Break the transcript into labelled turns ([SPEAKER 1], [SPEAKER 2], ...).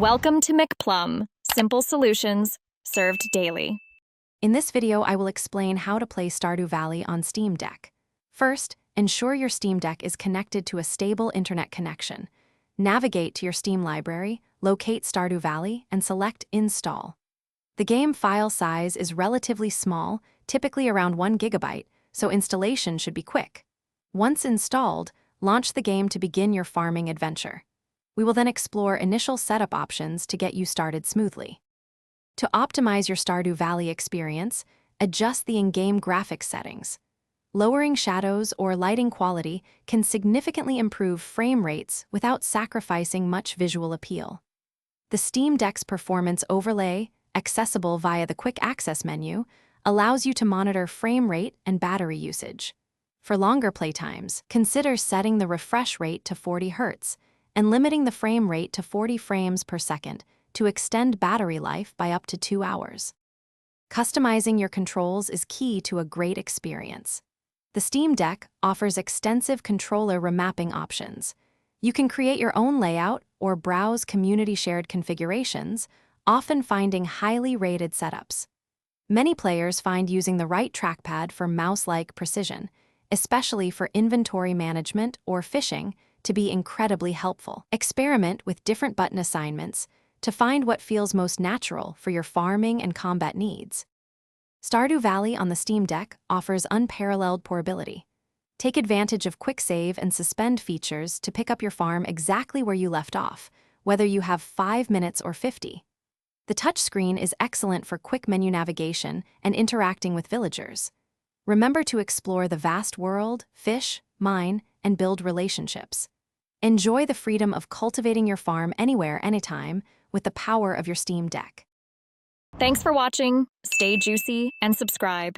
[SPEAKER 1] Welcome to McPlum, simple solutions served daily.
[SPEAKER 2] In this video, I will explain how to play Stardew Valley on Steam Deck. First, ensure your Steam Deck is connected to a stable internet connection. Navigate to your Steam library, locate Stardew Valley, and select Install. The game file size is relatively small, typically around 1 GB, so installation should be quick. Once installed, launch the game to begin your farming adventure. We will then explore initial setup options to get you started smoothly. To optimize your Stardew Valley experience, adjust the in-game graphics settings. Lowering shadows or lighting quality can significantly improve frame rates without sacrificing much visual appeal. The Steam Deck's performance overlay, accessible via the Quick Access menu, allows you to monitor frame rate and battery usage. For longer playtimes, consider setting the refresh rate to 40 Hz and limiting the frame rate to 40 frames per second to extend battery life by up to 2 hours. Customizing your controls is key to a great experience. The Steam Deck offers extensive controller remapping options. You can create your own layout or browse community-shared configurations, often finding highly rated setups. Many players find using the right trackpad for mouse-like precision, especially for inventory management or fishing, to be incredibly helpful. Experiment with different button assignments to find what feels most natural for your farming and combat needs. Stardew Valley on the Steam Deck offers unparalleled portability. Take advantage of quick save and suspend features to pick up your farm exactly where you left off, whether you have 5 minutes or 50. The touchscreen is excellent for quick menu navigation and interacting with villagers. Remember to explore the vast world, fish, mine, and build relationships. Enjoy the freedom of cultivating your farm anywhere, anytime, with the power of your Steam Deck.
[SPEAKER 1] Thanks for watching. Stay juicy and subscribe.